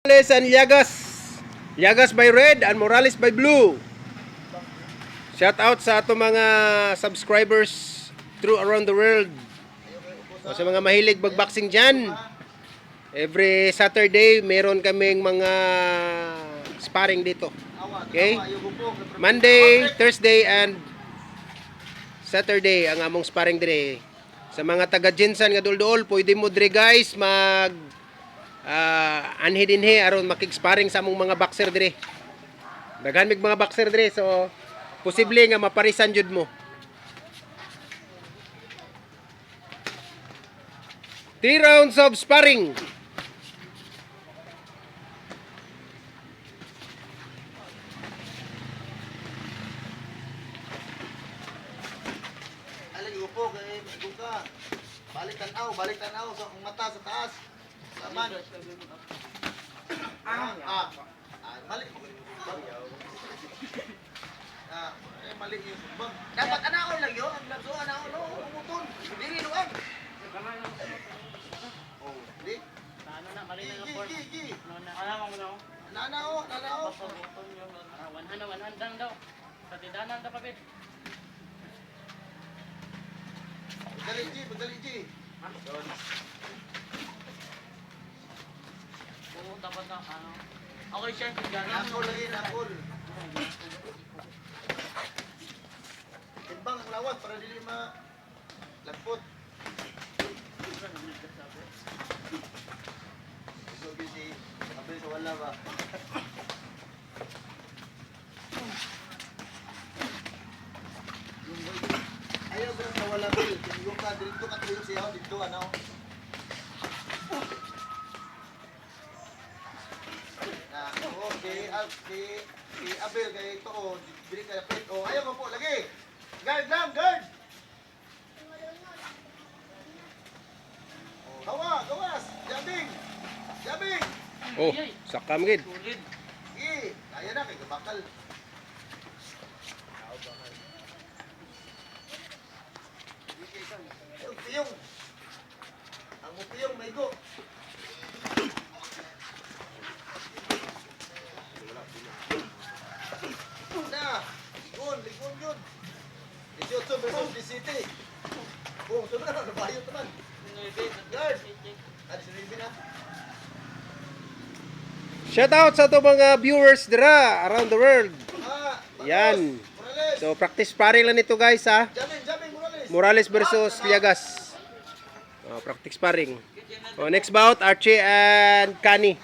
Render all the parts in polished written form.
Morales and Llagas. Llagas by red and Morales by blue. Shout out sa ato mga subscribers through around the world. O sa mga mahilig magboxing dyan. Every Saturday, meron kaming mga sparring dito. Okay? Monday, Thursday, and Saturday ang among sparring dire. Sa mga taga Jinsan nga dul-duol, pwede mo dire guys mag anhi dinhi aron makig-sparring sa among mga boxer dire. Daghan mig mga boxer dire, so posible nga maparisan jud mo. 3 rounds of sparring. Alang upo kay buka. Balik tanaw sa mata sa taas. Saman. Mali. Mali yung bang. Dapat anaon lang yo, ang lagso anaon no, umuton. Dili luwag. Oh, di. Ano na, mali na yung board. Alam mo na ako. Nanao. One lang daw. Sa tindahan daw papit. Badali G. Oo, dapat na, ano. Okay siya, tindahan. Nakol. Timbang ang lawas para dili ma lagpot. So busy, sabi sa wala ba? Ayaw ba sa wala bil? Yung ka dito ka tuyo siya dito ano? Okay, Abel kay ito o bili ka pet. Oh, ayaw mo po lagi. Guard. Gawas. Jabing. Oh, sakam gid. Tulid. Kaya na kay kabakal. Piyong. Ang piyong may go. Ligon yun. 18 versus 17. Oh, ito na, nabayo naman. Guard. Ano si Riven na? Shout out sa ato mga viewers dira around the world. Yan. Morales. So practice sparring lang nito guys ha. Jamin, Morales. Morales versus Llagas. Practice sparring. Next bout, Archie and Kani.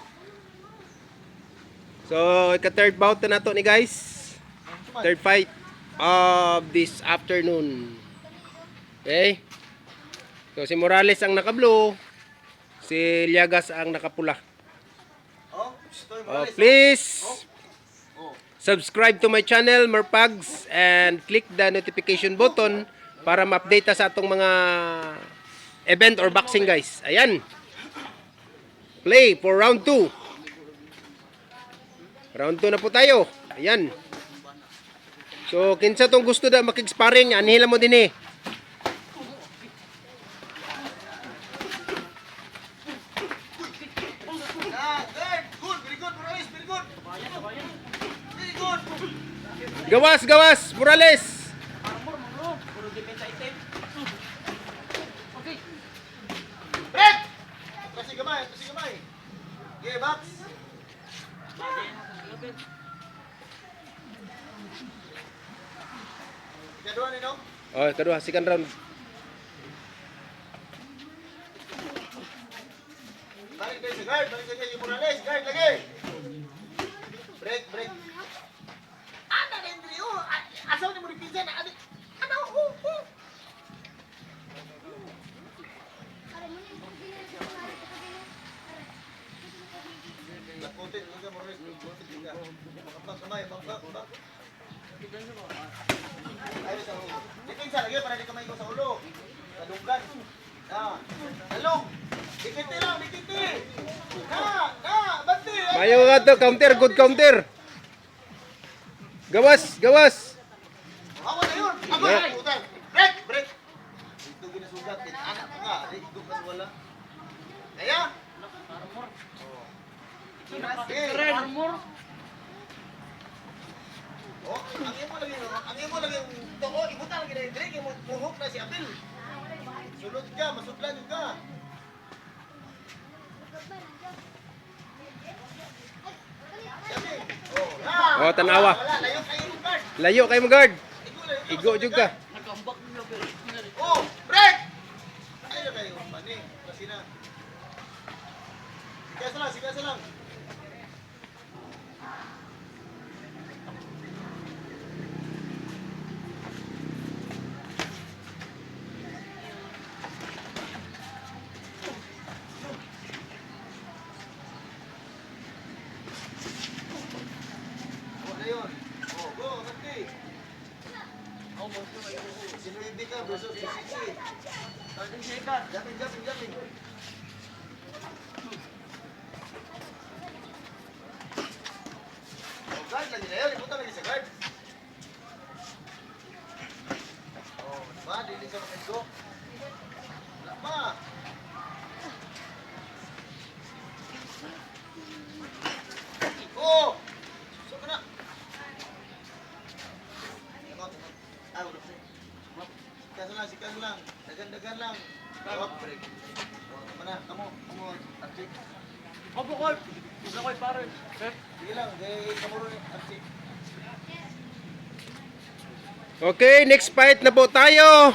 So, ika-third bout na nato ni guys. Third fight of this afternoon. Okay? So, si Morales ang naka-blue. Si Llagas ang nakapula. Please subscribe to my channel, Merpags, and click the notification button para ma-update sa atong mga event or boxing guys. Ayan. Play for round 2. Round 2 na po tayo. Ayan. So, kinsa tong gusto na makig-sparring, anhila mo din eh. Good, very good, Morales, very good. Very good. Gawas, Morales. Puro defense item. Okay. Break! Kasi gamay. Okay, box. Kedua ni no? Oh, kedua, second round. Balik kayo sa guard, yung Morales, guard lagi. Break. Ana na Indri, asaw ni mo rin pinsan, ano, Lakutin, huwag Morales, lakutin ka. Makapag kamay, bangka. Ayos sa ulo. Dipinsa lagi para di kamay ko sa ulo. Talunggan. Talong. Dikiti lang. Banti. Mayo nga to, counter, good counter. Gawas. Ako na yun. Break. Ito ginasugat. Anak ko nga. Dito ka wala. Kaya? Sige. Armor. Oh, ang imo lagi yung toko, ibutan lagi na Drake, muhok na si Abel. Sulod ka, masudlan yung ka. Sabi, oh, na. Oh, tanawa. Wala, layo kayo yung guard. Layo kay mo guard. Igo Igo jud ka. Nagambak nila pero. Oh, break! Ay na kayo, mani. Kasi na. Sigasa lang. Oh, na yun. Oh, go, nanti. Si Luis ka versus si Sisi. Jumping. Oh, guard lagi na yun. Ibutan lagi sa guard. Oh, diba? Dili ka makago. Wala pa. Oh! So ka na. Ah, wala pa. Sikas lang. Dagan lang. Oh, break. Oh, mana, kamu, Archie. Opo, Col. Isa ko'y pare. Pep. Sige lang, kamu rin, Archie. Okay, next fight na po tayo.